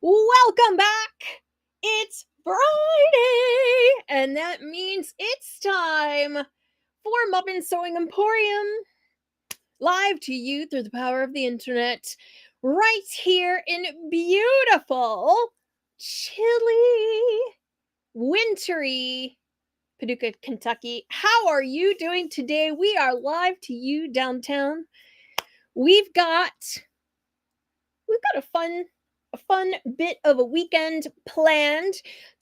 Welcome back! It's Friday! And that means it's time for Muffin Sewing Emporium. Live to you through the power of the internet. Right here in beautiful, chilly, wintry Paducah, Kentucky. How are you doing today? We are live to you downtown. We've got a fun bit of a weekend planned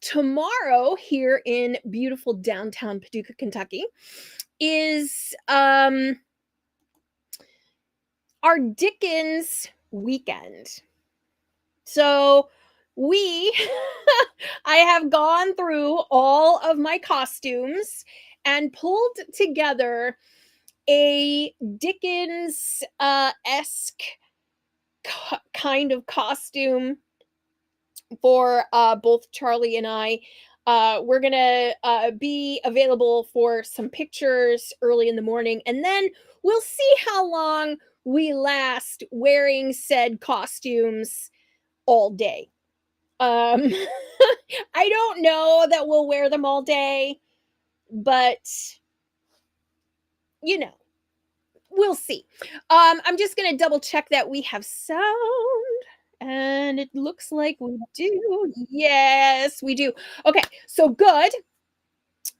tomorrow here in beautiful downtown Paducah, Kentucky. Is our Dickens weekend. So we I have gone through all of my costumes and pulled together a Dickens esque kind of costume for both Charlie and I. We're gonna be available for some pictures early in the morning, and then we'll see how long we last wearing said costumes all day. I don't know that we'll wear them all day, but you know, we'll see. I'm just gonna double check that we have sound. And it looks like we do. Yes, we do. Okay, so good.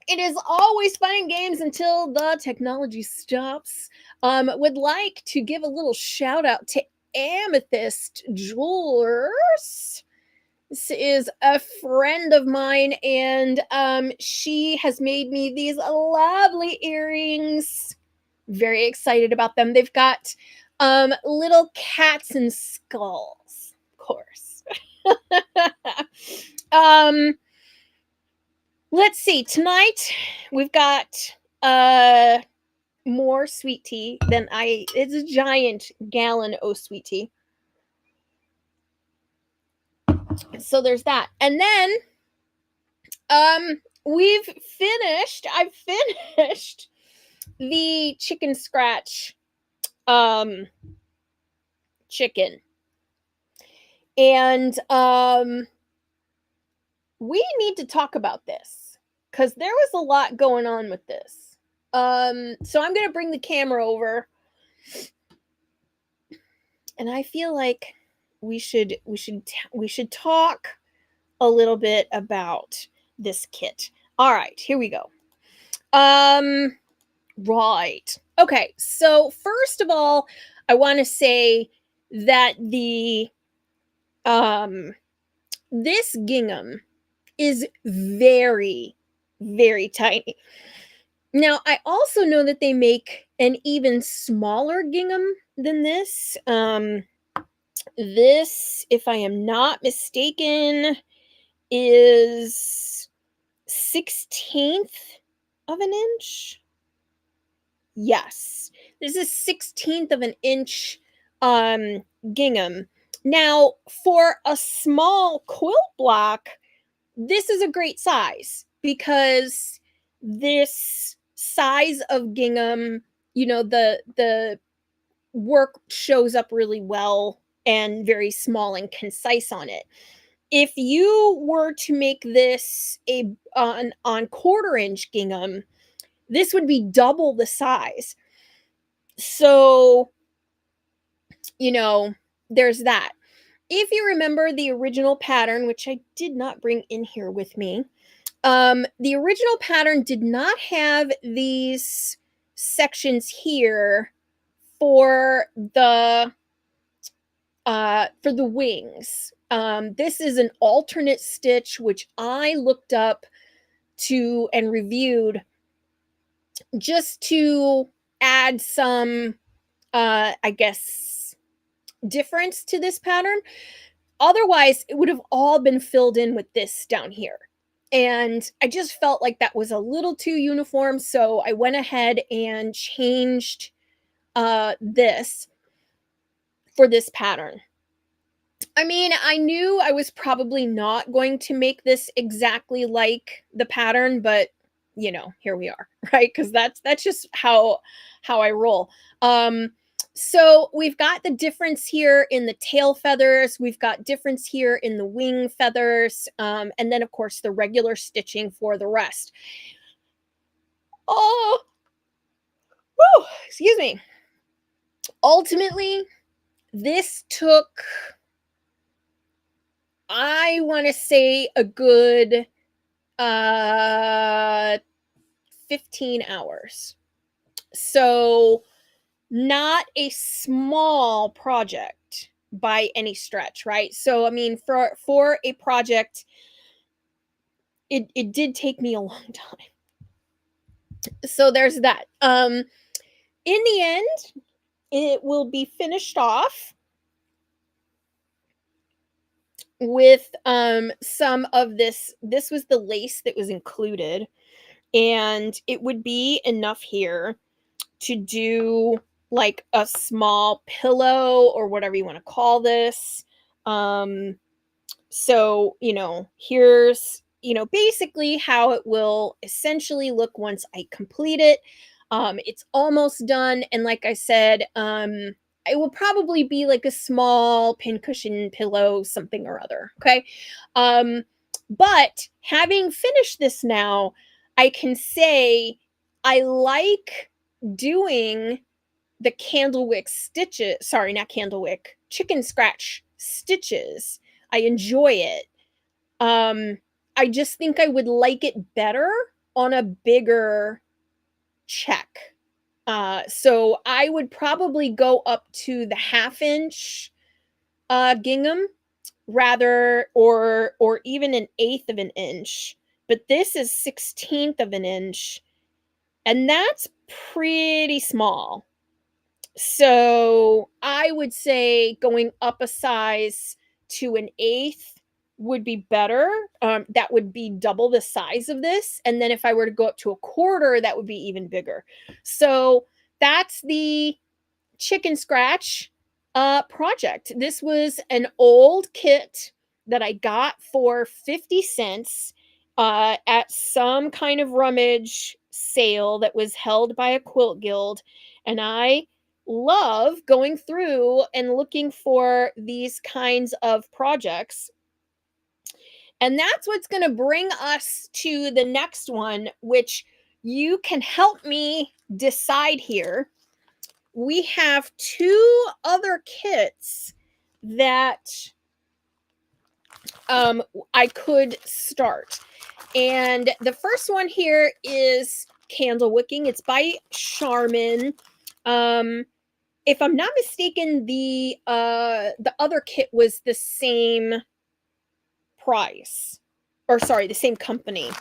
It is always fun and games until the technology stops. Would like to give a little shout out to Amethyst Jewelers. This is a friend of mine, and she has made me these lovely earrings. Very excited about them. They've got little cats and skulls, of course. Let's see. Tonight we've got more sweet tea than it's a giant gallon of sweet tea. So there's that. And then I've finished the chicken scratch chicken. And we need to talk about this because there was a lot going on with this. So I'm gonna bring the camera over, and I feel like we should talk a little bit about this kit. All right, here we go. Right. Okay, so first of all, I want to say that this gingham is very, very tiny. Now, I also know that they make an even smaller gingham than this. This, if I am not mistaken, is 16th of an inch. Yes, this is 16th of an inch gingham. Now, for a small quilt block, this is a great size because this size of gingham, the work shows up really well and very small and concise on it. If you were to make this on 1/4-inch gingham, this would be double the size. So, there's that. If you remember the original pattern, which I did not bring in here with me, the original pattern did not have these sections here for the wings. This is an alternate stitch, which I looked up to and reviewed just to add some, I guess, difference to this pattern. Otherwise, it would have all been filled in with this down here. And I just felt like that was a little too uniform, so I went ahead and changed this for this pattern. I mean, I knew I was probably not going to make this exactly like the pattern, but here we are, right? Because that's just how I roll. So we've got the difference here in the tail feathers. We've got difference here in the wing feathers. And then, of course, the regular stitching for the rest. Oh, whew, excuse me. Ultimately, this took, I want to say, a good 15 hours. So not a small project by any stretch, right? So I mean, for a project, it did take me a long time. So there's that. In the end, it will be finished off with some of this. This was the lace that was included, and it would be enough here to do like a small pillow or whatever you want to call this. So, here's, basically how it will essentially look once I complete it. It's almost done. And like I said, it will probably be like a small pincushion pillow, something or other. Okay. But having finished this now, I can say I like doing the Candlewick stitches. Sorry, not Candlewick, chicken scratch stitches. I enjoy it. I just think I would like it better on a bigger check. So I would probably go up to the 1/2 inch gingham rather, or even an 1/8 of an inch. But this is 1/16 of an inch, and that's pretty small. So I would say going up a size to an 1/8 would be better. That would be double the size of this. And then if I were to go up to a 1/4, that would be even bigger. So that's the chicken scratch project. This was an old kit that I got for 50 cents at some kind of rummage sale that was held by a quilt guild. And I love going through and looking for these kinds of projects. And that's what's going to bring us to the next one, which you can help me decide here. We have 2 other kits that I could start. And the first one here is Candlewicking. It's by Charmin. If I'm not mistaken, the other kit was the same price, or sorry, the same company.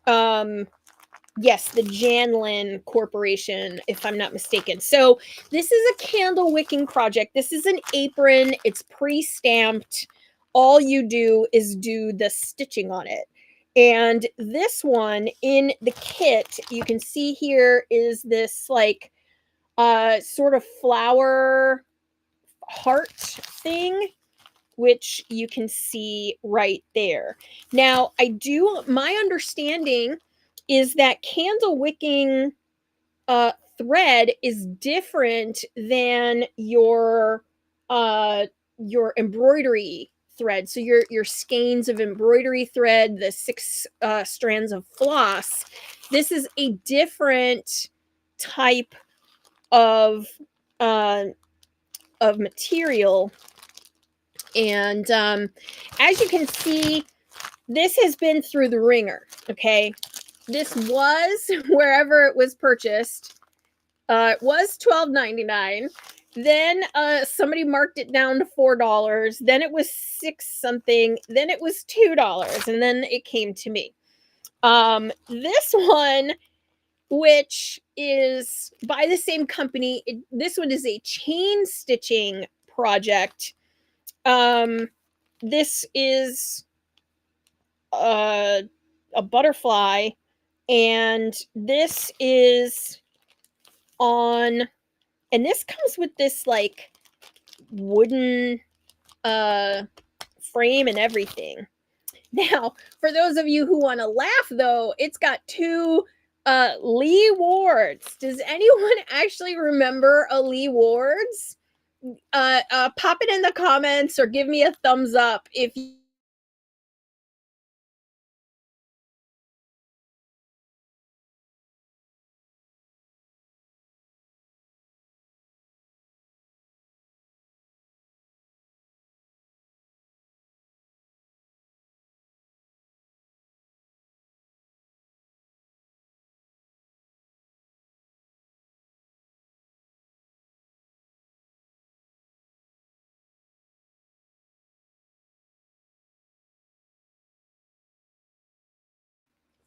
Yes, the Janlin Corporation, if I'm not mistaken. So this is a candle wicking project. This is an apron. It's pre-stamped. All you do is do the stitching on it. And this one in the kit, you can see here is this like sort of flower heart thing, which you can see right there. Now, my understanding is that candle wicking thread is different than your embroidery thread. So your skeins of embroidery thread, the 6 strands of floss, this is a different type of material. And as you can see, this has been through the ringer. Okay, this was wherever it was purchased. It was $12.99. Then somebody marked it down to $4. Then it was 6 something. Then it was $2, and then it came to me. This one, which is by the same company, this one is a chain stitching project. This is a butterfly, and this is on, and this comes with this like wooden frame and everything. Now, for those of you who want to laugh though, it's got 2 Lee Wards. Does anyone actually remember a Lee Wards? Pop it in the comments or give me a thumbs up if you.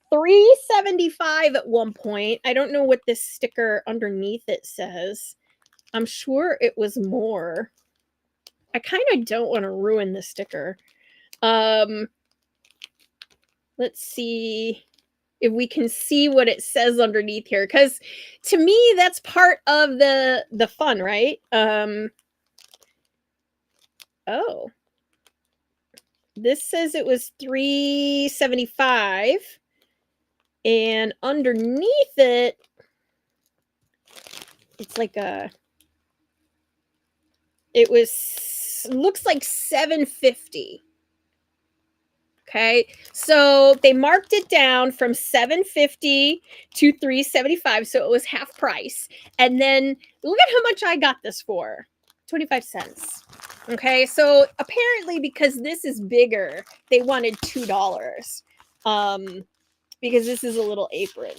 $3.75 at one point. I don't know what this sticker underneath it says. I'm sure it was more. I kind of don't want to ruin the sticker. Let's see if we can see what it says underneath here, because to me that's part of the fun, right? Oh, this says it was $3.75, and underneath it, it's like it looks like $7.50. Okay, so they marked it down from $7.50 to $3.75, so it was half price. And then look at how much I got this for, 25 cents. Okay, so apparently because this is bigger, they wanted $2, because this is a little apron.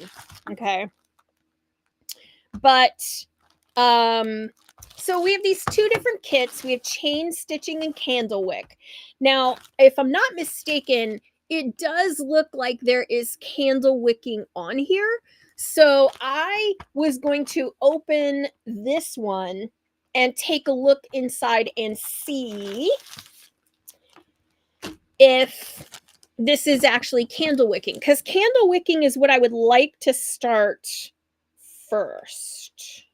Okay, but so we have these two different kits. We have Chainstitching and Candlewick. Now, if I'm not mistaken, it does look like there is candlewicking on here. So I was going to open this one and take a look inside and see if this is actually candlewicking, because candlewicking is what I would like to start first.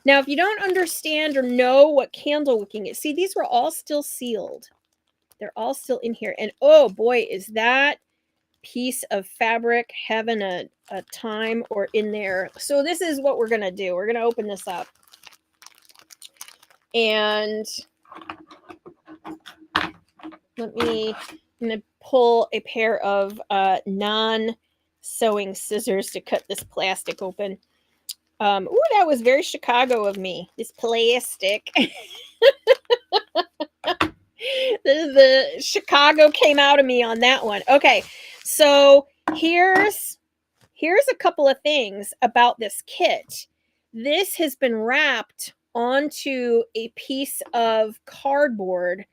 Now, if you don't understand or know what candlewicking is, see, these were all still sealed. They're all still in here. And oh boy, is that piece of fabric having a time or in there. So this is what we're going to do. We're going to open this up. And I'm going to pull a pair of non-sewing scissors to cut this plastic open. Ooh, that was very Chicago of me. This plastic. the Chicago came out of me on that one. Okay, so here's a couple of things about this kit. This has been wrapped onto a piece of cardboard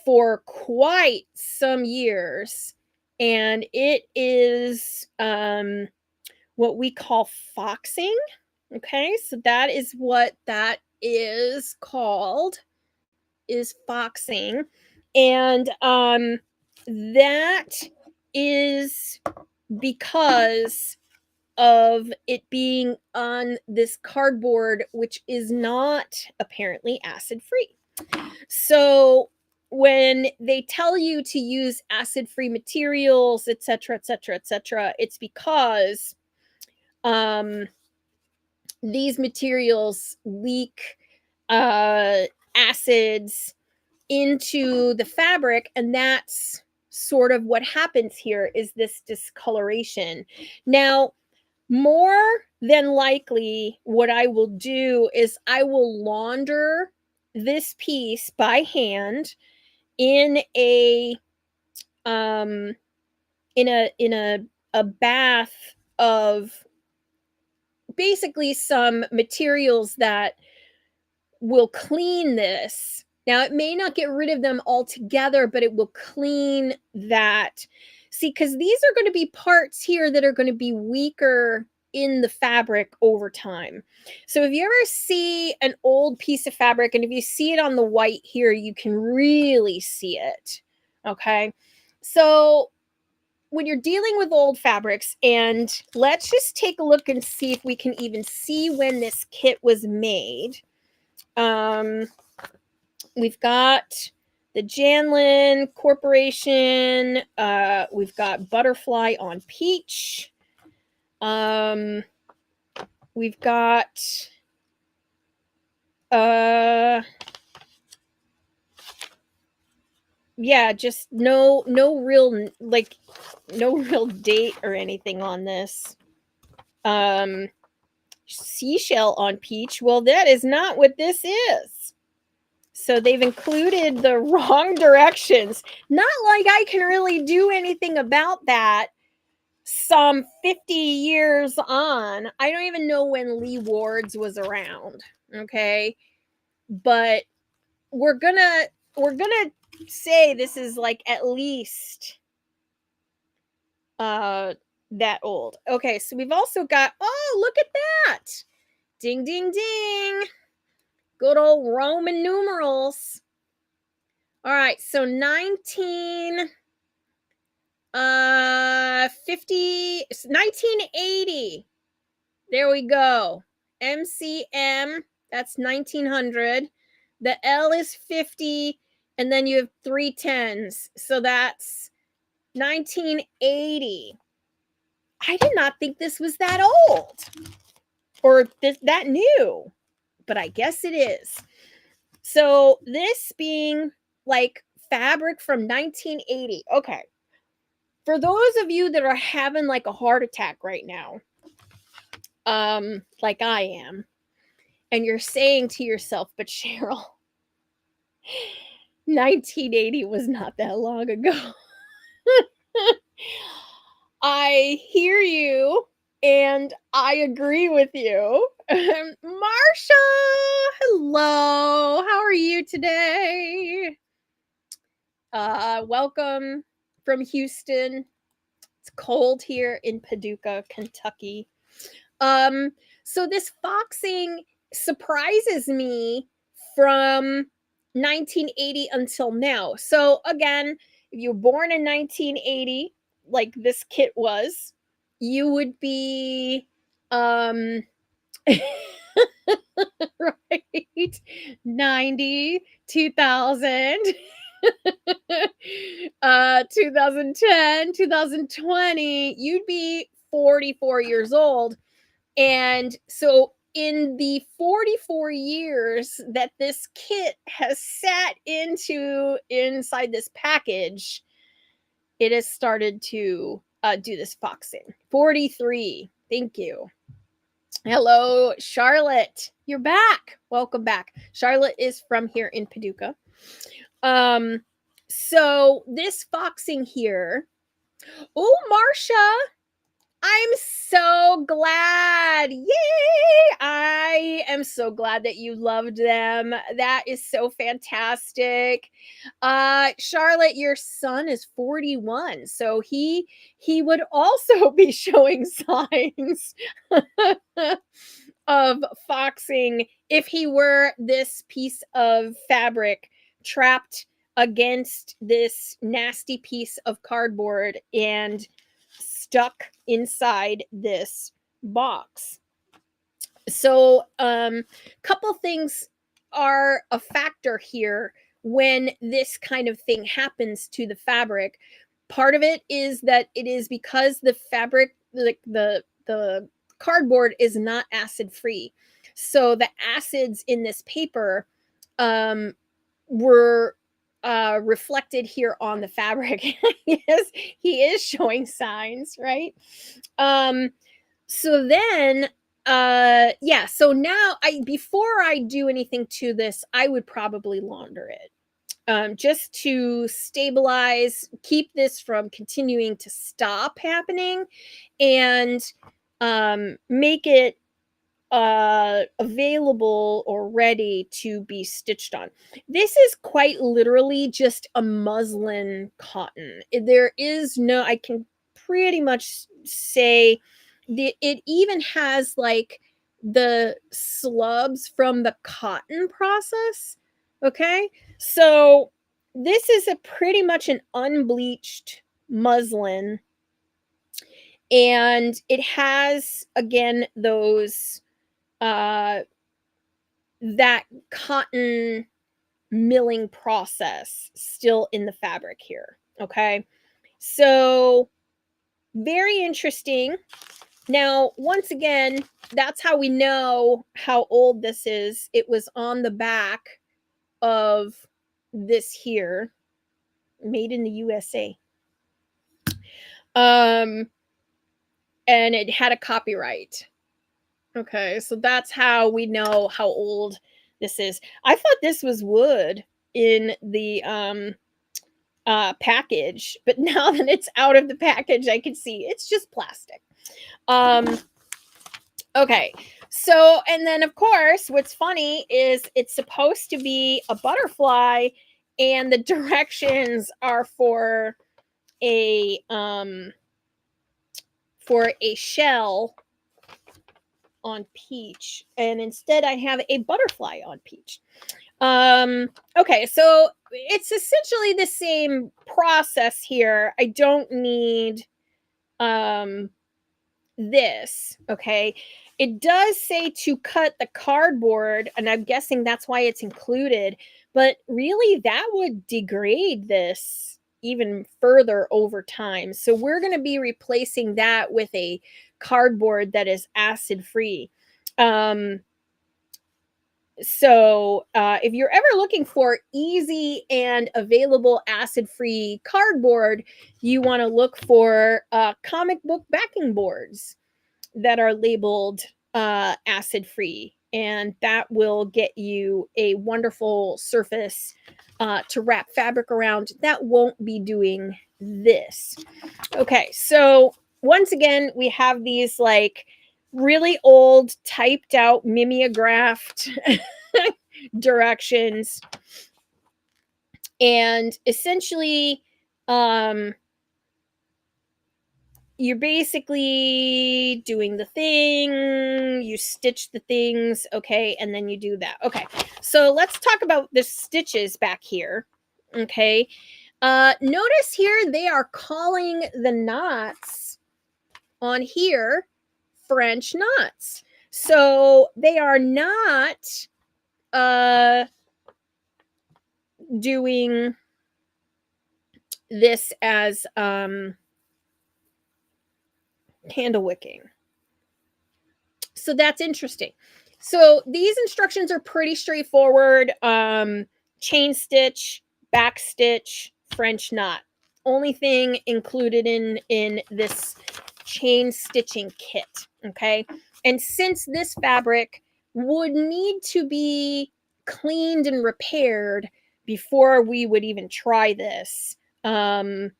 for quite some years, and it is what we call foxing. Okay, so that is what that is called, is foxing. And that is because of it being on this cardboard, which is not apparently acid free. So when they tell you to use acid free materials, etc., etc., etc., it's because these materials leak acids into the fabric, and that's sort of what happens here, is this discoloration. Now, more than likely, what I will do is I will launder this piece by hand in a bath of basically some materials that will clean this. Now, it may not get rid of them altogether, but it will clean that. See, because these are going to be parts here that are going to be weaker in the fabric over time. So if you ever see an old piece of fabric, and if you see it on the white here, you can really see it. Okay. So when you're dealing with old fabrics, and let's just take a look and see if we can even see when this kit was made. We've got the Janlin Corporation. We've got Butterfly on Peach. We've got yeah, just no real no real date or anything on this. Seashell on peach. Well, that is not what this is. So they've included the wrong directions. Not like I can really do anything about that. Some 50 years on. I don't even know when Lee Ward's was around. Okay. But we're gonna say this is like at least that old. Okay, so we've also got, oh, look at that. Ding ding ding. Good old Roman numerals. All right, so 1980. There we go. MCM, that's 1900. The L is 50, and then you have 3 10s. So that's 1980. I did not think this was that old or that new, but I guess it is. So this being like fabric from 1980. Okay. For those of you that are having like a heart attack right now, like I am, and you're saying to yourself, but Cheryl, 1980 was not that long ago. I hear you and I agree with you. Marsha, hello. How are you today? Welcome from Houston. It's cold here in Paducah, Kentucky. So this foxing surprises me from 1980 until now. So again, if you were born in 1980, like this kit was, you would be right 90, 2000, 2010, 2020, you'd be 44 years old. And so in the 44 years that this kit has sat inside this package, it has started to do this foxing. 43. Thank you. Hello, Charlotte. You're back. Welcome back. Charlotte is from here in Paducah. So this foxing here. Oh, Marsha. I'm so glad. Yay! I am so glad that you loved them. That is so fantastic. Charlotte, your son is 41, so he would also be showing signs of foxing if he were this piece of fabric trapped against this nasty piece of cardboard and stuck inside this box. So couple things are a factor here when this kind of thing happens to the fabric. Part of it is that it is because the fabric, like the cardboard, is not acid free. So the acids in this paper were reflected here on the fabric. Yes, he is showing signs, right? So then yeah, so now before I do anything to this, I would probably launder it. Just to stabilize, keep this from continuing to stop happening, and make it available or ready to be stitched on. This is quite literally just a muslin cotton. There is no, I can pretty much say it even has like the slubs from the cotton process. Okay, so this is a pretty much an unbleached muslin, and it has again those that cotton milling process still in the fabric here. Okay, so very interesting. Now, once again, that's how we know how old this is. It was on the back of this here, made in the USA. And it had a copyright. Okay, so that's how we know how old this is. I thought this was wood in the package, but now that it's out of the package, I can see it's just plastic. Okay, so and then of course, what's funny is it's supposed to be a butterfly, and the directions are for a shell on peach, and instead I have a butterfly on peach. Okay, so it's essentially the same process here. I don't need this, okay? It does say to cut the cardboard, and I'm guessing that's why it's included, but really that would degrade this even further over time. So we're going to be replacing that with a cardboard that is acid free. If you're ever looking for easy and available acid-free cardboard, you want to look for comic book backing boards that are labeled acid-free, and that will get you a wonderful surface to wrap fabric around that won't be doing this. Okay, so once again, we have these like really old typed out mimeographed directions, and essentially you're basically doing the thing, you stitch the things, okay, and then you do that. Okay, so let's talk about the stitches back here. Okay, notice here they are calling the knots on here French knots. So they are not doing this as candlewicking. So that's interesting. So these instructions are pretty straightforward. Chain stitch, back stitch, French knot. Only thing included in this chain stitching kit. Okay. And since this fabric would need to be cleaned and repaired before we would even try this, I'm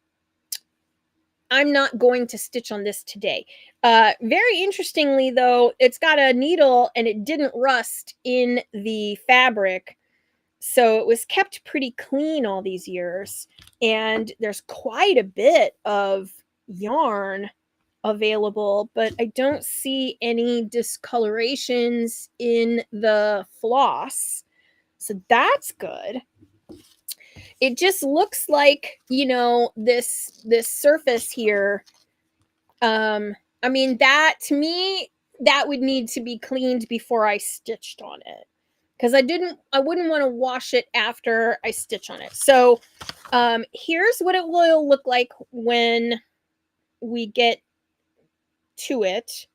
not going to stitch on this today. Very interestingly, though, it's got a needle and it didn't rust in the fabric. So it was kept pretty clean all these years. And there's quite a bit of yarn available, but I don't see any discolorations in the floss. So that's good. It just looks like, this surface here. I mean, that to me, that would need to be cleaned before I stitched on it, because I wouldn't want to wash it after I stitch on it. So here's what it will look like when we get to it.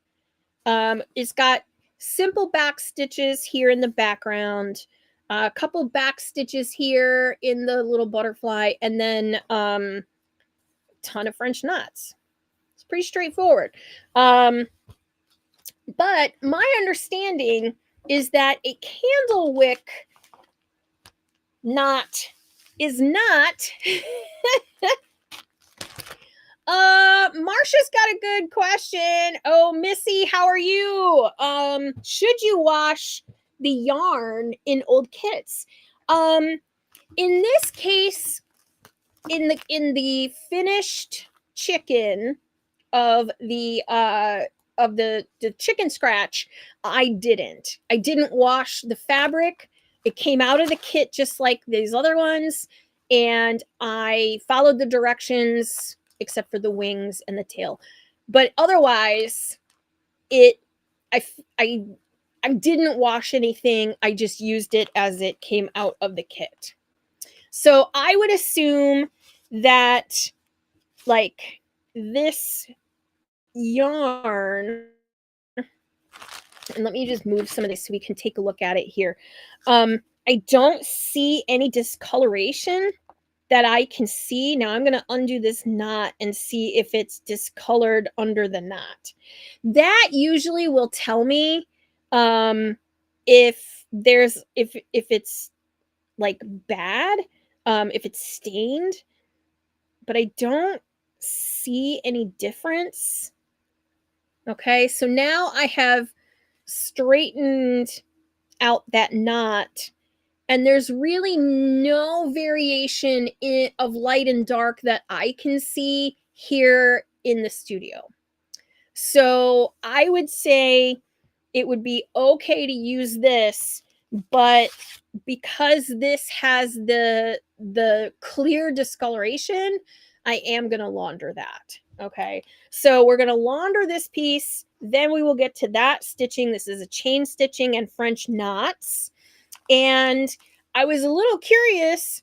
It's got simple back stitches here in the background, a couple back stitches here in the little butterfly, and then ton of French knots. It's pretty straightforward. But my understanding is that a Candlewick knot is not Marsha's got a good question. Oh, Missy, how are you? Should you wash the yarn in old kits? In this case, in the finished chicken of the chicken scratch, I didn't wash the fabric. It came out of the kit just like these other ones, and I followed the directions except for the wings and the tail. But otherwise, I didn't wash anything. I just used it as it came out of the kit. So I would assume that like this yarn, and let me just move some of this so we can take a look at it here. I don't see any discoloration that I can see. Now I'm going to undo this knot and see if it's discolored under the knot. That usually will tell me if it's like bad, if it's stained, but I don't see any difference. Okay, so now I have straightened out that knot, and there's really no variation of light and dark that I can see here in the studio. So I would say it would be okay to use this, but because this has the clear discoloration, I am going to launder that. Okay, so we're going to launder this piece, then we will get to that stitching. This is a chain stitching and French knots. And I was a little curious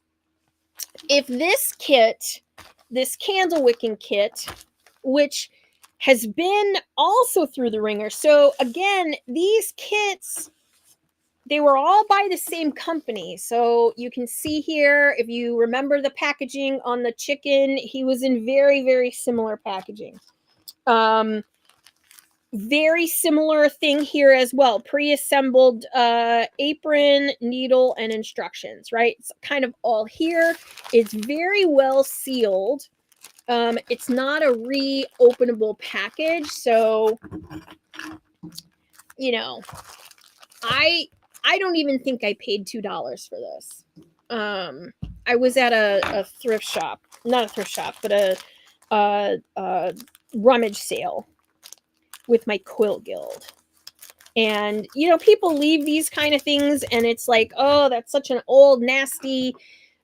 if this kit, this candle wicking kit, which has been also through the ringer. So again, these kits, they were all by the same company. So you can see here, if you remember the packaging on the chicken, he was in very, very similar packaging. Very similar thing here as well. Pre-assembled apron, needle, and instructions, right? It's kind of all here. It's very well sealed. It's not a reopenable package, so you know, I don't even think I paid $2 for this. I was at a thrift shop, not a thrift shop, but a rummage sale with my quilt guild. And people leave these kind of things and it's like, oh, that's such an old nasty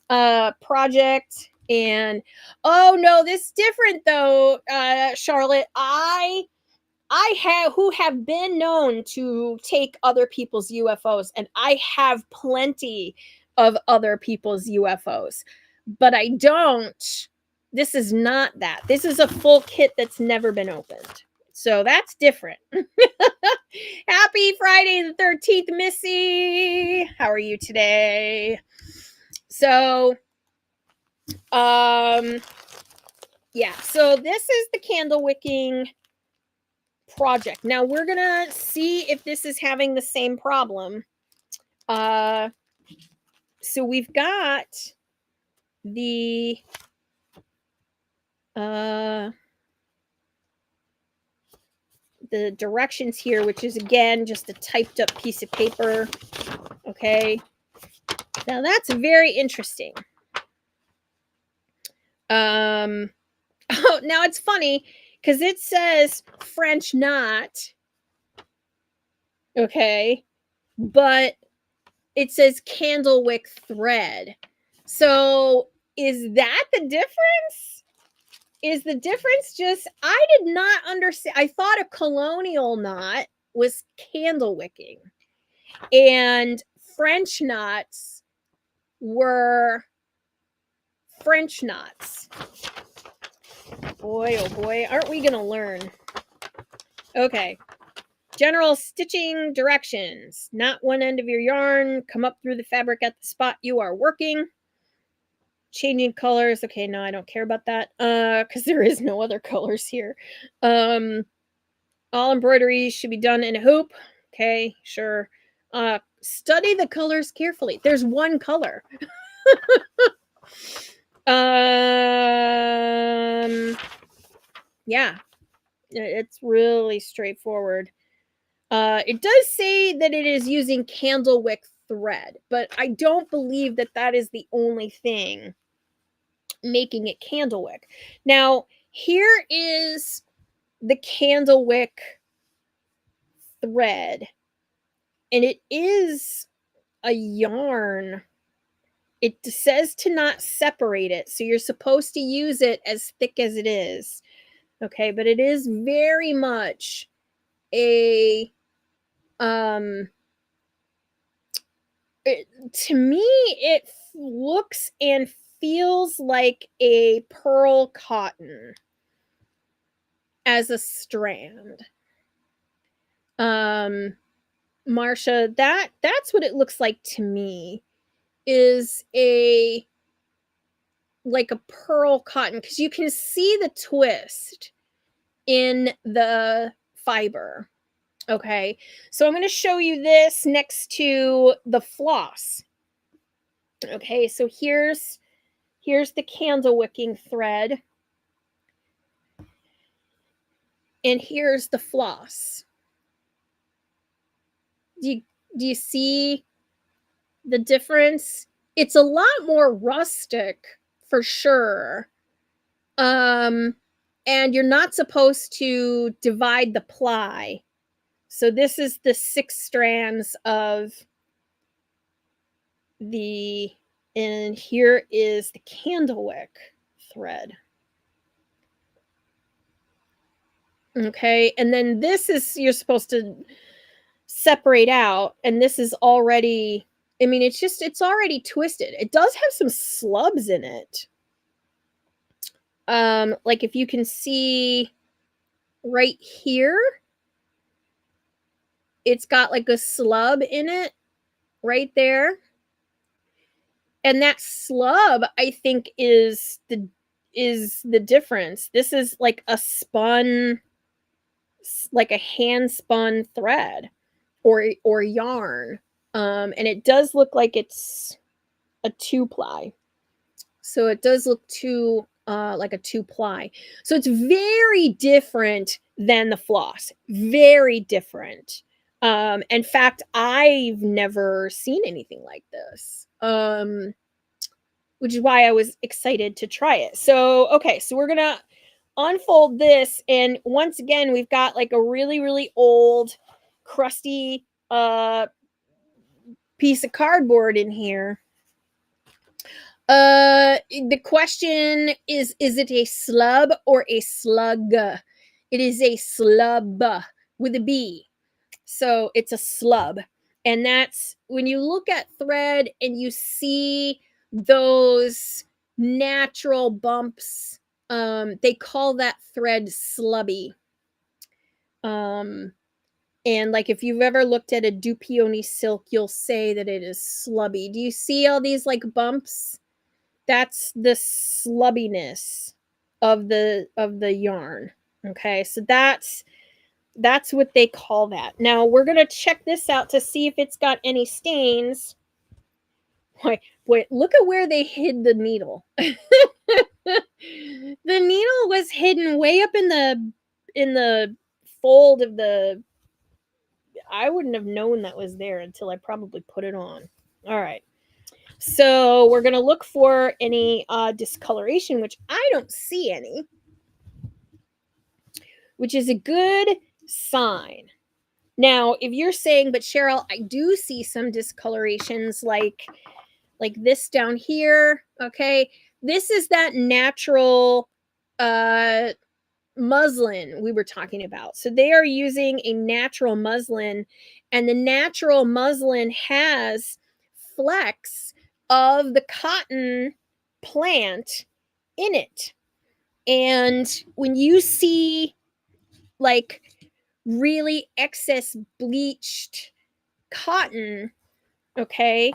project. And oh no, this is different though, Charlotte. I have been known to take other people's UFOs, and I have plenty of other people's UFOs, but I don't. This is not that. This is a full kit that's never been opened. So that's different. Happy Friday the 13th, Missy. How are you today? So, yeah, so this is the candle wicking project. Now we're gonna see if this is having the same problem. So we've got the directions here, which is again just a typed up piece of paper. Okay, now that's very interesting. Oh, now it's funny because it says French knot. Okay, but it says Candlewick thread. So is that the difference? Is the difference just, I did not understand. I thought a colonial knot was candle wicking, and French knots were French knots. Boy, oh boy, aren't we gonna learn? Okay. General stitching directions. Knot one end of your yarn, come up through the fabric at the spot you are working. Changing colors. Okay, no, I don't care about that because there is no other colors here. All embroidery should be done in a hoop. Okay, sure. Study the colors carefully. There's one color. Yeah, it's really straightforward. It does say that it is using Candlewick thread, but I don't believe that that is the only thing making it Candlewick. Now, here is the Candlewick thread, and it is a yarn. It says to not separate it, so you're supposed to use it as thick as it is. Okay, but it is very much a to me it looks and feels like a pearl cotton. as a strand. Marcia, that's what it looks like to me, is a like a pearl cotton, because you can see the twist in the fiber. Okay, so I'm going to show you this next to the floss. Okay, so here's the candlewicking thread, and here's the floss. Do you see the difference? It's a lot more rustic for sure. And you're not supposed to divide the ply. So this is the 6 strands of the, and here is the candlewick thread. Okay, and then this is, you're supposed to separate out, and this is already, I mean, it's already twisted. It does have some slubs in it. Like if you can see right here, it's got like a slub in it right there. And that slub, I think, is the difference. This is like a spun, like a hand spun thread or yarn. And it does look like it's a 2-ply. So it does look like a 2-ply. So it's very different than the floss. Very different. In fact, I've never seen anything like this. Which is why I was excited to try it. So, okay, so we're gonna unfold this, and once again, we've got like a really, really old, crusty piece of cardboard in here. The question is it a slub or a slug? It is a slub with a B. So it's a slub. And that's when you look at thread and you see those natural bumps, they call that thread slubby. And like if you've ever looked at a Dupioni silk, you'll say that it is slubby. Do you see all these like bumps? That's the slubbiness of the yarn. Okay, so that's what they call that. Now we're gonna check this out to see if it's got any stains. Wait, look at where they hid the needle. The needle was hidden way up in the fold of the, I wouldn't have known that was there until I probably put it on. All right. So we're going to look for any discoloration, which I don't see any, which is a good sign. Now, if you're saying, but Cheryl, I do see some discolorations like this down here, okay? This is that natural muslin we were talking about. So they are using a natural muslin, and the natural muslin has flecks of the cotton plant in it. And when you see like really excess bleached cotton, okay,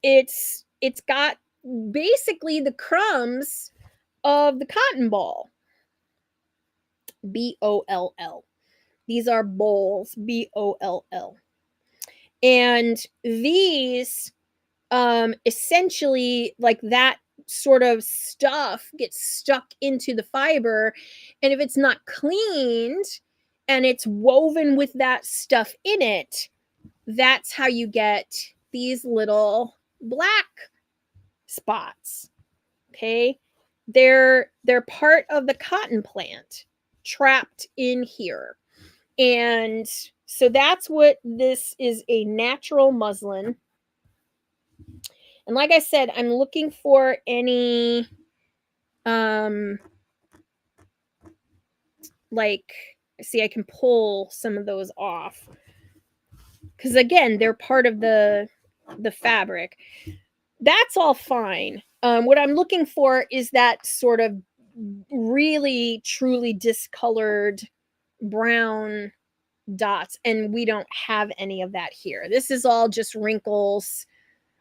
it's got basically the crumbs of the cotton ball. B-O-L-L. These are bolls, B-O-L-L. And these essentially, like, that sort of stuff gets stuck into the fiber, and if it's not cleaned and it's woven with that stuff in it, that's how you get these little black spots. Okay, they're part of the cotton plant trapped in here. And so that's what this is, a natural muslin. And like I said, I'm looking for any like, see, I can pull some of those off, because again, they're part of the fabric. That's all fine. What I'm looking for is that sort of really truly discolored brown dots, and we don't have any of that here. This is all just wrinkles,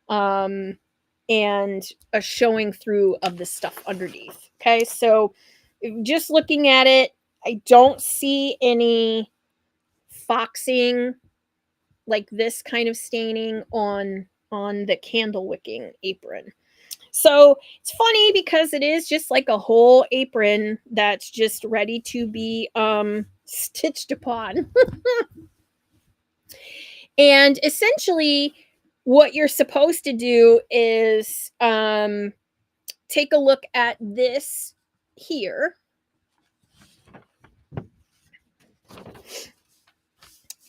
and a showing through of the stuff underneath. Okay, so just looking at it, I don't see any foxing like this kind of staining on the candle wicking apron. So it's funny because it is just like a whole apron that's just ready to be stitched upon. And essentially what you're supposed to do is take a look at this here.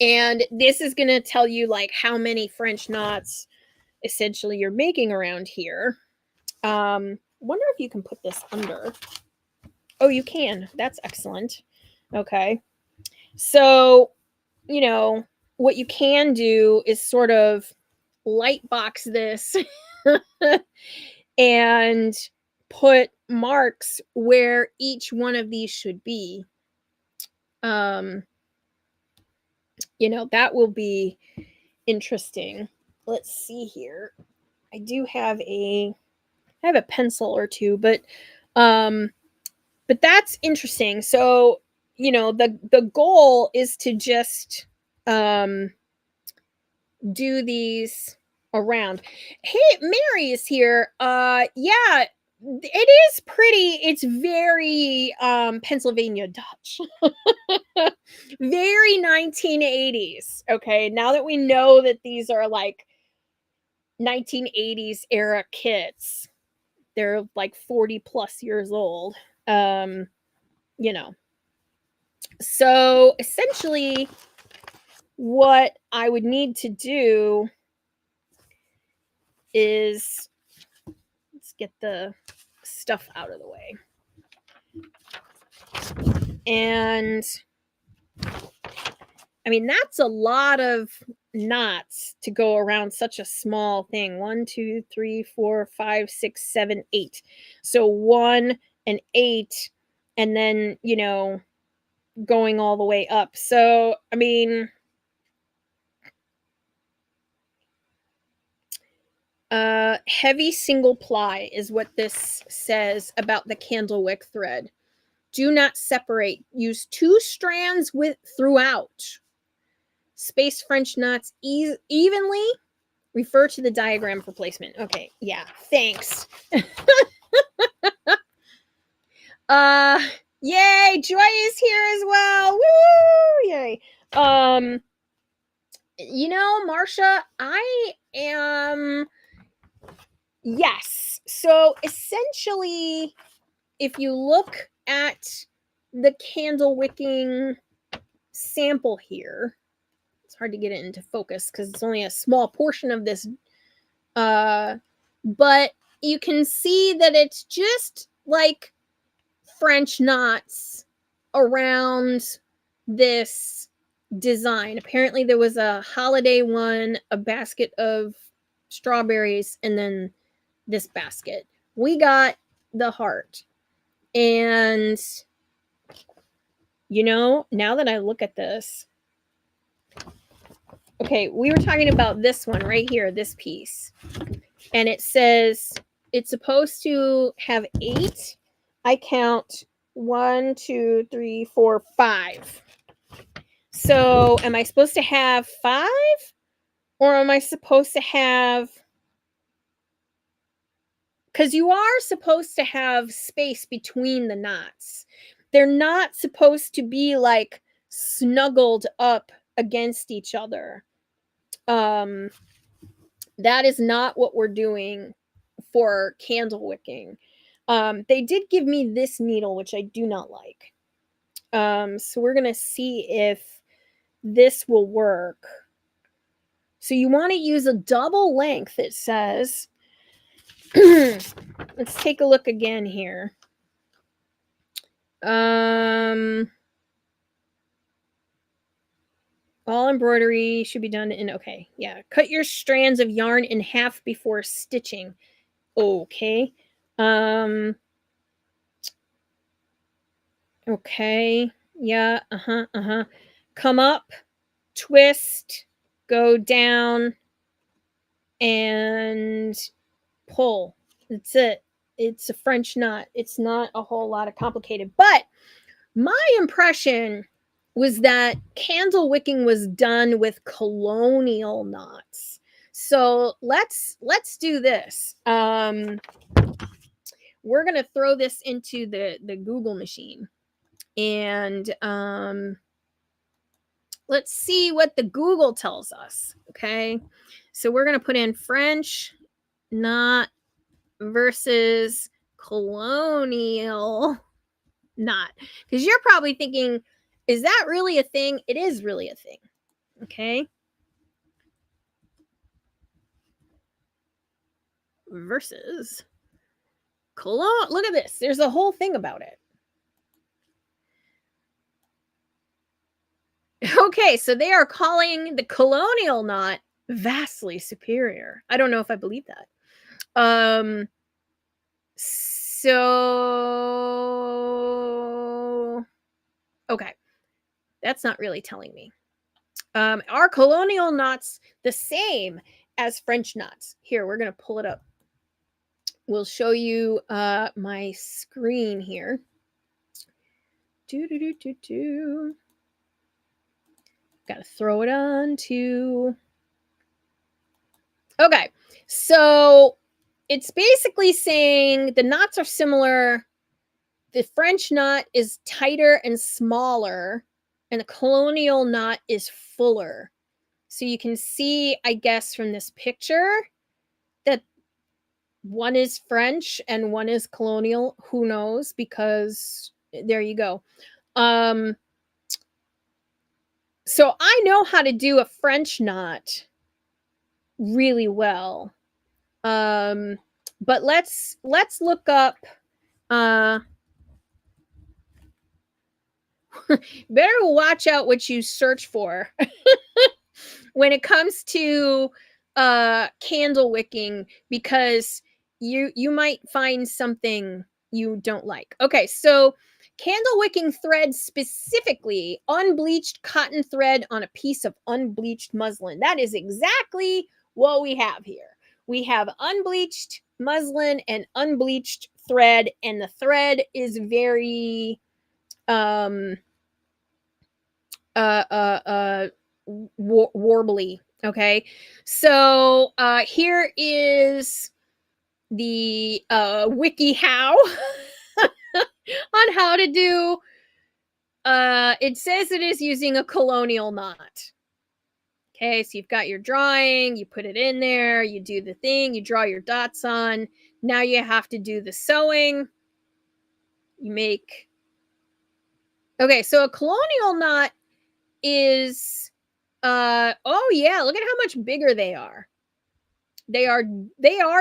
And this is going to tell you like how many French knots essentially you're making around here. Wonder if you can put this under. Oh, you can. That's excellent. Okay. So, you know, what you can do is sort of light box this and put marks where each one of these should be. You know, that will be interesting. Let's see here. I do have I have a pencil or two, but that's interesting. So, you know, the goal is to just do these around. Hey, Mary is here. Yeah, it is pretty. It's very Pennsylvania Dutch. Very 1980s. Okay, now that we know that these are like 1980s era kits, they're like 40 plus years old. You know. So essentially what I would need to do is, let's get the stuff out of the way. And I mean, that's a lot of knots to go around such a small thing. 1, 2, 3, 4, 5, 6, 7, 8. So 1 and 8, and then, you know, going all the way up. So, I mean, heavy single ply is what this says about the Candlewick thread. Do not separate. Use 2 strands with throughout. Space French knots evenly. Refer to the diagram for placement. Okay, yeah, thanks. Yay, Joy is here as well. Woo! Yay. You know, Marcia, I am, yes. So essentially, if you look at the candle wicking sample here, it's hard to get it into focus because it's only a small portion of this, but you can see that it's just like French knots around this design. Apparently there was a holiday one, a basket of strawberries, and then this basket. We got the heart. And you know, now that I look at this, okay, we were talking about this one right here, this piece. And it says it's supposed to have 8. I count 1, 2, 3, 4, 5. So am I supposed to have 5? Or am I supposed to have, because you are supposed to have space between the knots. They're not supposed to be like snuggled up against each other. That is not what we're doing for candle wicking. They did give me this needle, which I do not like. So we're gonna see if this will work. So you want to use a double length, it says. Let's take a look again here. All embroidery should be done in, okay, yeah. Cut your strands of yarn in half before stitching. Okay. Okay. Yeah. Come up, twist, go down, and pull. That's it. It's a French knot. It's not a whole lot of complicated. But my impression was that candle wicking was done with colonial knots. So let's do this. We're gonna throw this into the Google machine, and let's see what the Google tells us. Okay, so we're gonna put in French knot versus colonial knot, because you're probably thinking, is that really a thing? It is really a thing. Okay, versus colonial. Look at this. There's a whole thing about it. Okay, so they are calling the colonial knot vastly superior. I don't know if I believe that. So okay, that's not really telling me. Are colonial knots the same as French knots? Here, we're gonna pull it up. We'll show you my screen here. Gotta throw it on to. Okay, so it's basically saying the knots are similar. The French knot is tighter and smaller, and the colonial knot is fuller. So you can see, I guess, from this picture that one is French and one is colonial. Who knows? Because there you go. So I know how to do a French knot really well. But let's look up better watch out what you search for when it comes to candle wicking, because you might find something you don't like. Okay, so candle wicking thread, specifically unbleached cotton thread on a piece of unbleached muslin. That is exactly what we have here. We have unbleached muslin and unbleached thread, and the thread is very warbly. Okay, so here is the wiki how on how to do. It says it is using a colonial knot. Okay, so you've got your drawing, you put it in there, you do the thing, you draw your dots on. Now you have to do the sewing. You make. Okay, so a colonial knot is oh yeah, look at how much bigger they are. They are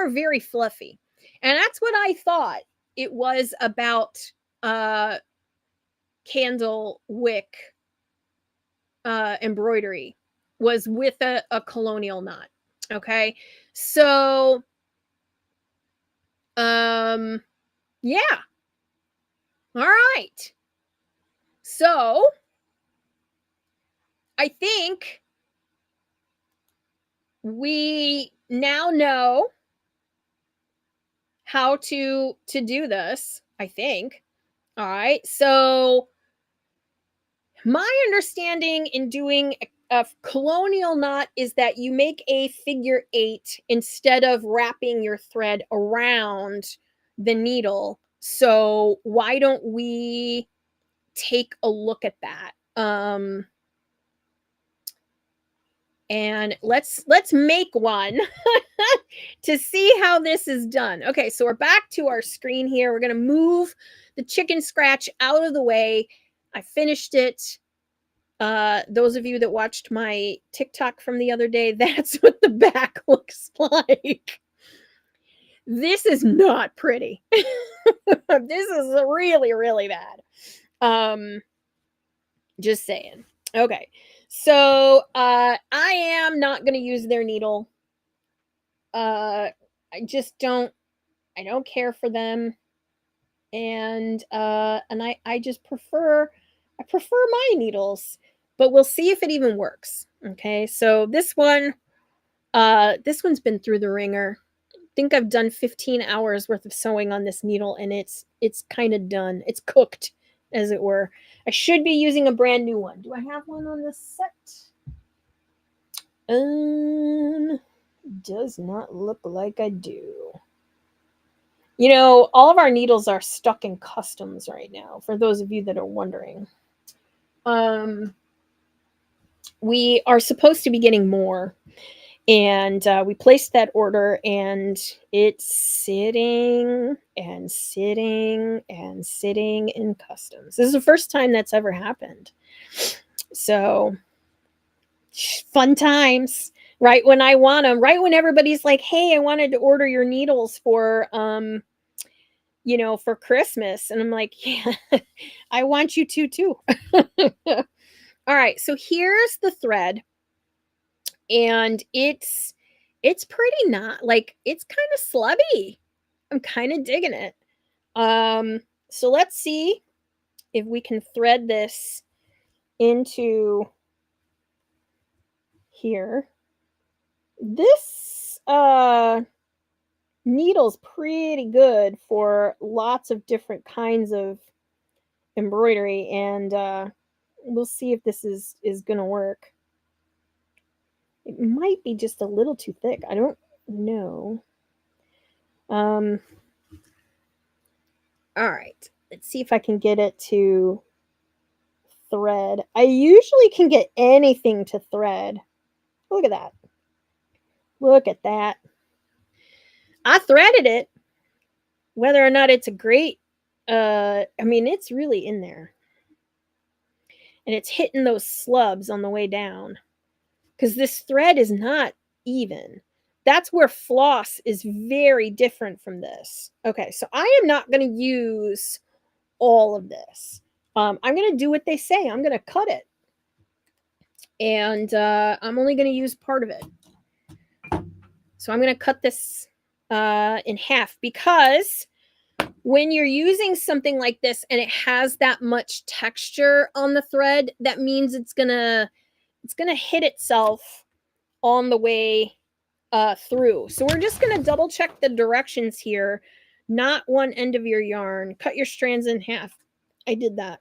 very fluffy. And that's what I thought it was about candle wick embroidery, was with a colonial knot. Okay, so yeah, all right, so I think we now know how to do this, I think. All right, so my understanding in doing a colonial knot is that you make a figure 8 instead of wrapping your thread around the needle. So why don't we take a look at that? And let's make one to see how this is done. Okay, so we're back to our screen here. We're going to move the chicken scratch out of the way. I finished it. Those of you that watched my TikTok from the other day, that's what the back looks like. This is not pretty. This is really, really bad. Just saying. Okay. So I am not gonna use their needle. I just don't care for them. and I just prefer my needles, but we'll see if it even works. Okay, so this one's been through the ringer. I think I've done 15 hours worth of sewing on this needle, and it's kind of done. It's cooked, as it were. I should be using a brand new one. Do I have one on this set? Does not look like I do. You know, all of our needles are stuck in customs right now, for those of you that are wondering. We are supposed to be getting more, and we placed that order, and it's sitting and sitting and sitting in customs. This is the first time that's ever happened. So, fun times. Right when I want them, right when everybody's like, "Hey, I wanted to order your needles for for Christmas." And I'm like, "Yeah, I want you to too." All right, so here's the thread, and it's pretty, not like, it's kind of slubby. I'm kind of digging it. So let's see if we can thread this into here. This needle's pretty good for lots of different kinds of embroidery, and we'll see if this is gonna work. It might be just a little too thick. I don't know. All right. Let's see if I can get it to thread. I usually can get anything to thread. Look at that. Look at that. I threaded it. Whether or not it's a great, I mean, it's really in there. And it's hitting those slubs on the way down. Because this thread is not even. That's where floss is very different from this. Okay, so I am not going to use all of this. I'm going to do what they say. I'm going to cut it. And I'm only going to use part of it. So I'm going to cut this in half, because when you're using something like this and it has that much texture on the thread, that means it's going to hit itself on the way through. So we're just going to double check the directions here. Not one end of your yarn. Cut your strands in half. I did that.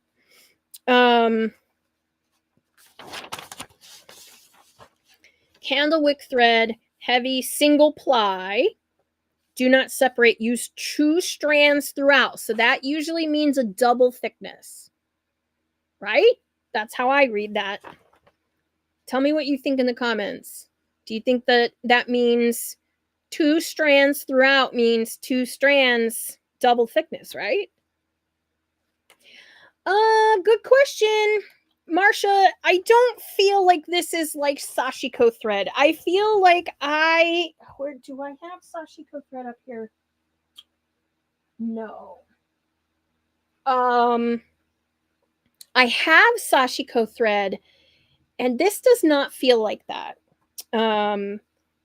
Candlewick thread, heavy, single ply. Do not separate. Use 2 strands throughout. So that usually means a double thickness. Right? That's how I read that. Tell me what you think in the comments. Do you think that that means 2 strands throughout means 2 strands double thickness, right? Good question. Marsha, I don't feel like this is like sashiko thread. I feel like where do I have sashiko thread up here? No. I have sashiko thread, and this does not feel like that.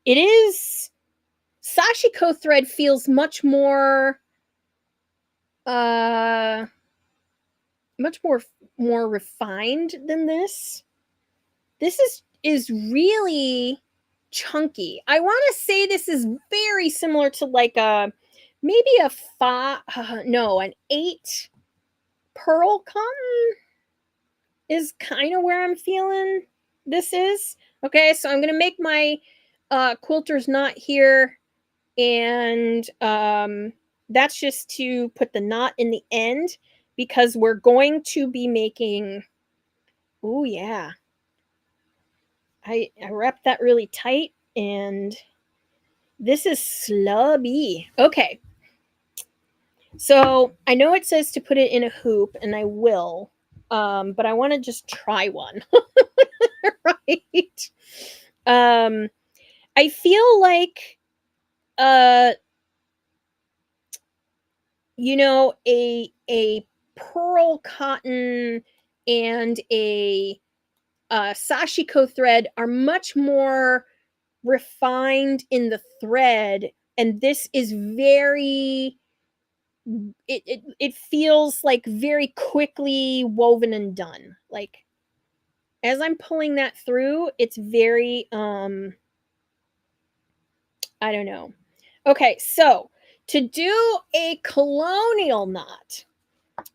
It is, sashiko thread feels much more more refined than this. This is really chunky. I want to say this is very similar to like maybe an 8 pearl cotton is kind of where I'm feeling this is. Okay, so I'm gonna make my quilter's knot here, and that's just to put the knot in the end, because we're going to be making, oh yeah, I wrapped that really tight, and this is slubby. Okay, so I know it says to put it in a hoop, and I will, but I want to just try one. Right? I feel like a pearl cotton and a sashiko thread are much more refined in the thread, and this is very it feels like very quickly woven and done. Like as I'm pulling that through, it's very I don't know. Okay, so to do a colonial knot,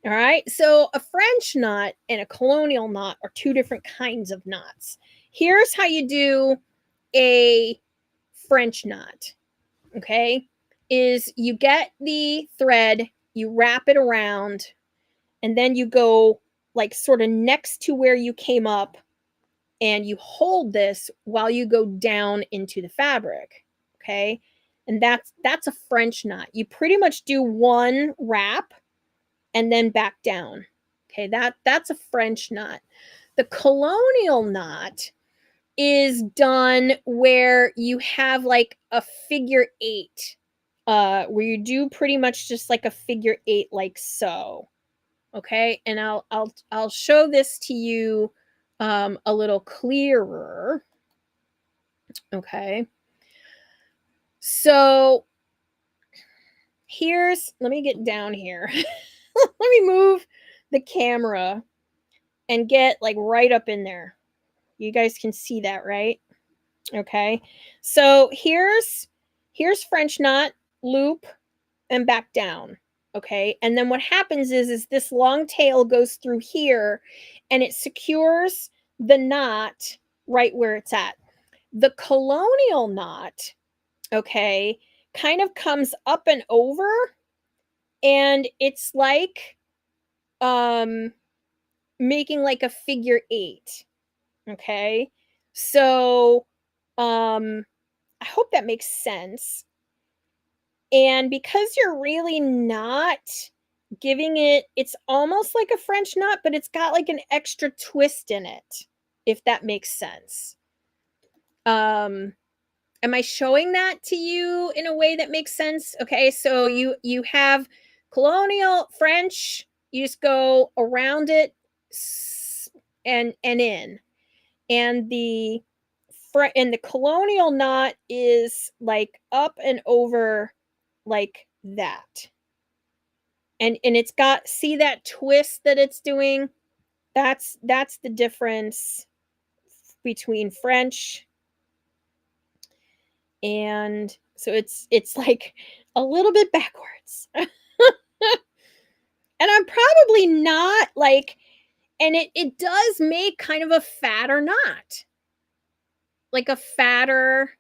all right, so a French knot and a colonial knot are two different kinds of knots. Here's how you do a French knot, okay, is you get the thread, you wrap it around, and then you go like sort of next to where you came up and you hold this while you go down into the fabric, okay? And that's a French knot. You pretty much do one wrap and then back down. Okay, that's a French knot. The colonial knot is done where you have like a figure eight, where you do pretty much just like a figure eight, like so. Okay, and I'll show this to you a little clearer. Okay, so let me get down here. Let me move the camera and get like right up in there. You guys can see that, right? Okay, so here's French knot, loop, and back down. Okay, and then what happens is this long tail goes through here and it secures the knot right where it's at. The colonial knot, okay, kind of comes up and over, and it's like making like a figure eight. Okay, so I hope that makes sense. And because you're really not giving it, it's almost like a French knot, but it's got like an extra twist in it, if that makes sense. Am I showing that to you in a way that makes sense? Okay, so you have colonial French, you just go around it and in. And the colonial knot is like up and over like that. And it's got, see that twist that it's doing? That's the difference between French, and so it's like a little bit backwards. And I'm probably not like, and it does make kind of a fatter knot. Like a fatter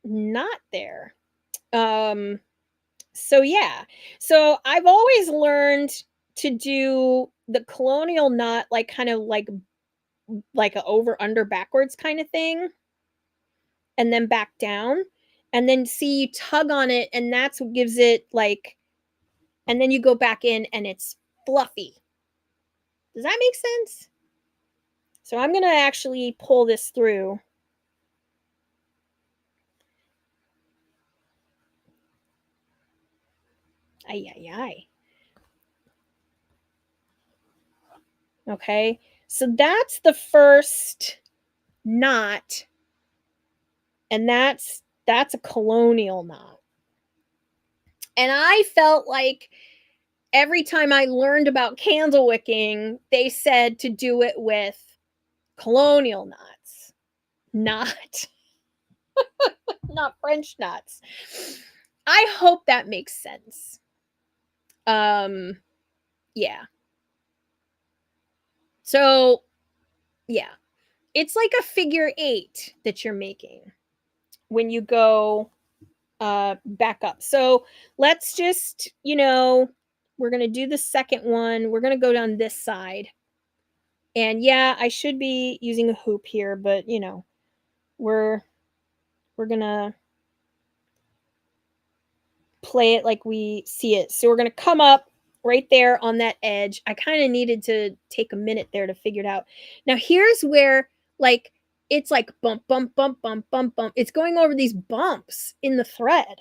knot there. So yeah. So I've always learned to do the colonial knot like kind of like a over under backwards kind of thing, and then back down, and then see you tug on it, and that's what gives it like, and then you go back in and it's fluffy. Does that make sense? So I'm gonna actually pull this through. Ay, ay, ay. Okay, so that's the first knot, and that's a colonial knot. And I felt like every time I learned about candlewicking, they said to do it with colonial knots, not not French knots. I hope that makes sense. Yeah. So, yeah. It's like a figure eight that you're making when you go back up. So, let's just, we're going to do the second one. We're going to go down this side. And yeah, I should be using a hoop here, but we're going to play it like we see it. So we're going to come up right there on that edge. I kind of needed to take a minute there to figure it out. Now here's where like it's like bump, bump, bump, bump, bump, bump. It's going over these bumps in the thread.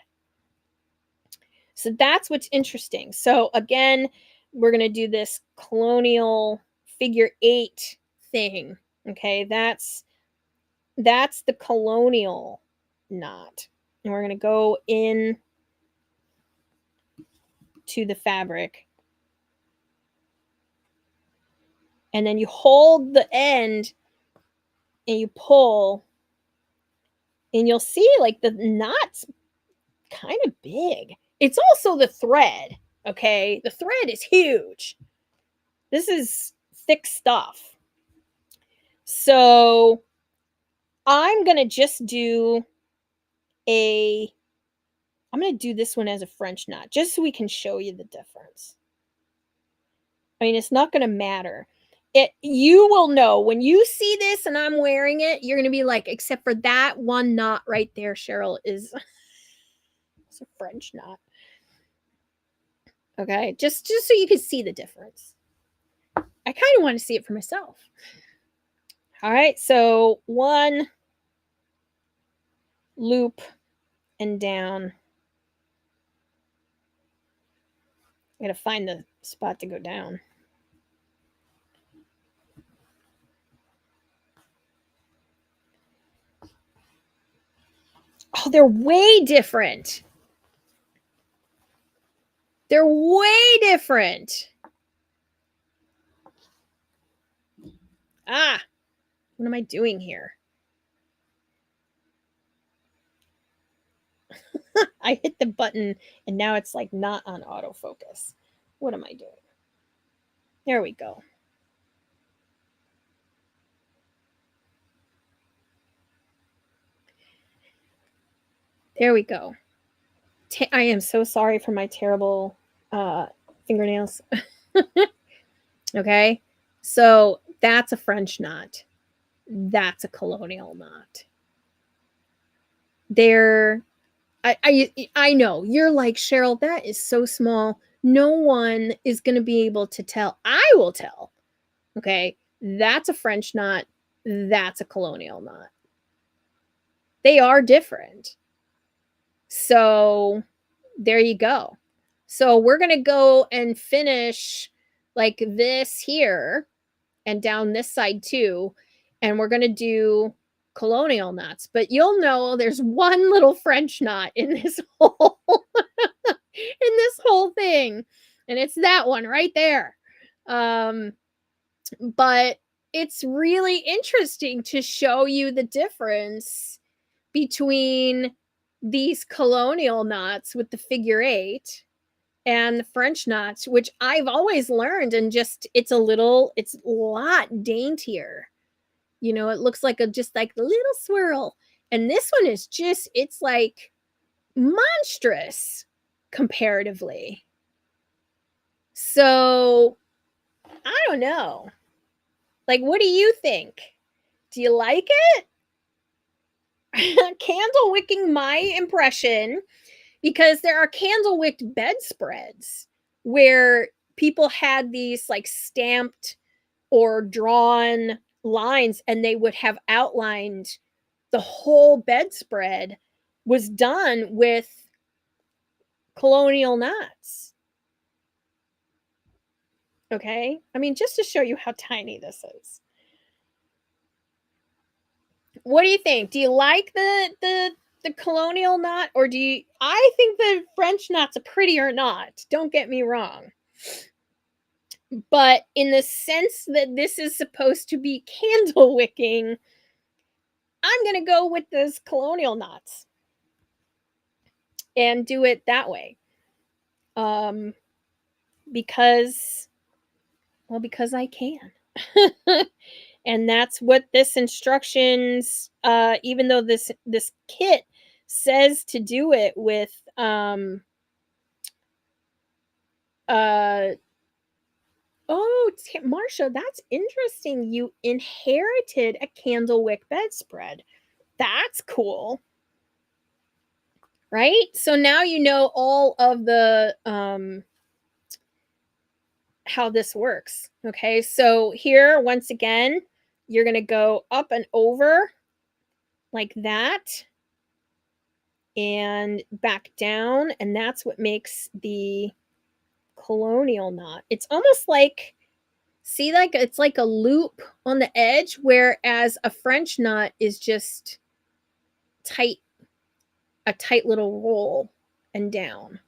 So that's what's interesting. So again, we're going to do this colonial figure eight thing. Okay, that's the colonial knot. And we're going to go in to the fabric. And then you hold the end and you pull, and you'll see like the knot's kind of big. It's also the thread, okay? The thread is huge. This is thick stuff. So I'm going to just do I'm going to do this one as a French knot, just so we can show you the difference. I mean, it's not going to matter. You will know when you see this and I'm wearing it, you're going to be like, except for that one knot right there, Cheryl, is it's a French knot. Okay, just so you can see the difference. I kind of want to see it for myself. All right, so one loop and down. I gotta find the spot to go down. Oh, they're way different. They're way different. Ah, what am I doing here? I hit the button and now it's like not on autofocus. What am I doing? There we go. There we go. I am so sorry for my terrible fingernails. Okay, so that's a French knot. That's a colonial knot. I know you're like, Cheryl, that is so small. No one is going to be able to tell. I will tell. Okay, that's a French knot. That's a colonial knot. They are different. So there you go. So we're going to go and finish like this here and down this side too. And we're going to do colonial knots, but you'll know there's one little French knot in this whole in this whole thing, and it's that one right there. But it's really interesting to show you the difference between these colonial knots with the figure 8 and the French knots, which I've always learned, and just it's a lot daintier. You know, it looks like just like a little swirl. And this one is just, it's like monstrous comparatively. So I don't know. Like, what do you think? Do you like it? Candlewicking my impression, because there are candlewicked bedspreads where people had these like stamped or drawn lines, and they would have outlined the whole bedspread was done with colonial knots. Okay, I mean, just to show you how tiny this is. What do you think? Do you like the colonial knot, or do you? I think the French knot's a prettier knot. Don't get me wrong. But in the sense that this is supposed to be candle wicking, I'm going to go with those colonial knots and do it that way. Because I can. And that's what this instructions, even though this kit says to do it with oh, Marsha, that's interesting. You inherited a Candlewick bedspread. That's cool. Right? So now you know all of the how this works. Okay, so here, once again, you're going to go up and over like that and back down, and that's what makes the colonial knot. It's almost like, see, like it's like a loop on the edge, whereas a French knot is just tight, a tight little roll and down.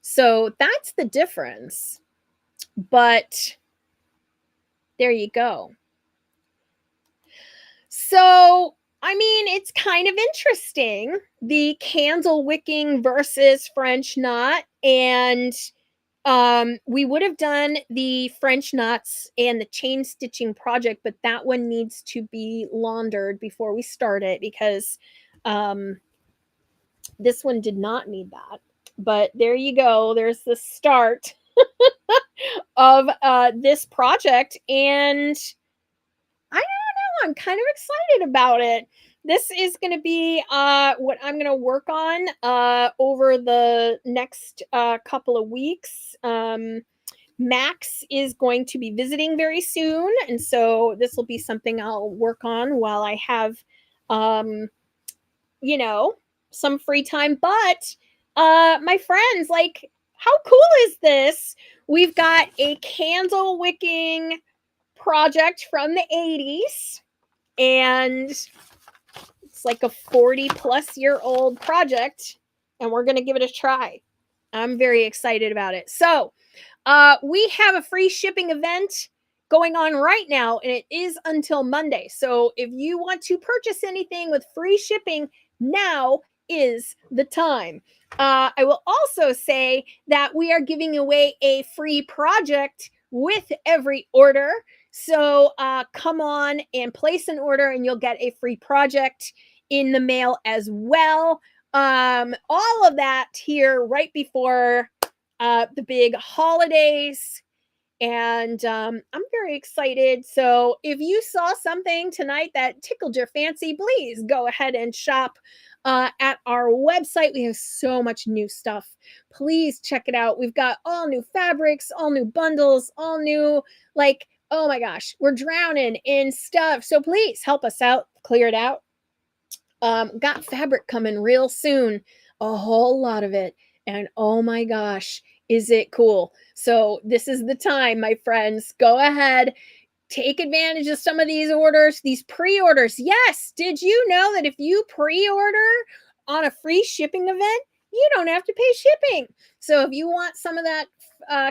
So that's the difference. But there you go. So, I mean, it's kind of interesting, the candle wicking versus French knot, and we would have done the French knots and the chain stitching project, but that one needs to be laundered before we start it because um this one did not need that. But there you go. There's the start of this project, and I don't know, I'm kind of excited about it. This is going to be what I'm going to work on over the next couple of weeks. Max is going to be visiting very soon, and so this will be something I'll work on while I have, um, you know, some free time. But my friends, like, how cool is this? We've got a candle wicking project from the 80s, and it's like a 40-plus-year-old project, and we're going to give it a try. I'm very excited about it. So, we have a free shipping event going on right now, and it is until Monday. So if you want to purchase anything with free shipping, now is the time. I will also say that we are giving away a free project with every order. So come on and place an order, and you'll get a free project in the mail as well. All of that here right before the big holidays. And I'm very excited. So if you saw something tonight that tickled your fancy, please go ahead and shop at our website. We have so much new stuff. Please check it out. We've got all new fabrics, all new bundles, all new, like, oh my gosh, we're drowning in stuff. So please help us out, clear it out. Got fabric coming real soon, a whole lot of it. And oh my gosh, is it cool? So, this is the time, my friends. Go ahead, take advantage of some of these orders, these pre orders. Yes, did you know that if you pre order on a free shipping event, you don't have to pay shipping? So, if you want some of that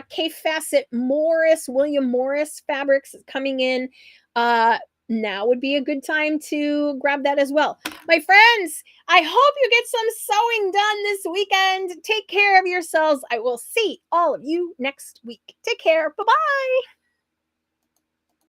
K Facet William Morris fabrics coming in, uh, now would be a good time to grab that as well. My friends, I hope you get some sewing done this weekend. Take care of yourselves. I will see all of you next week. Take care. Bye bye.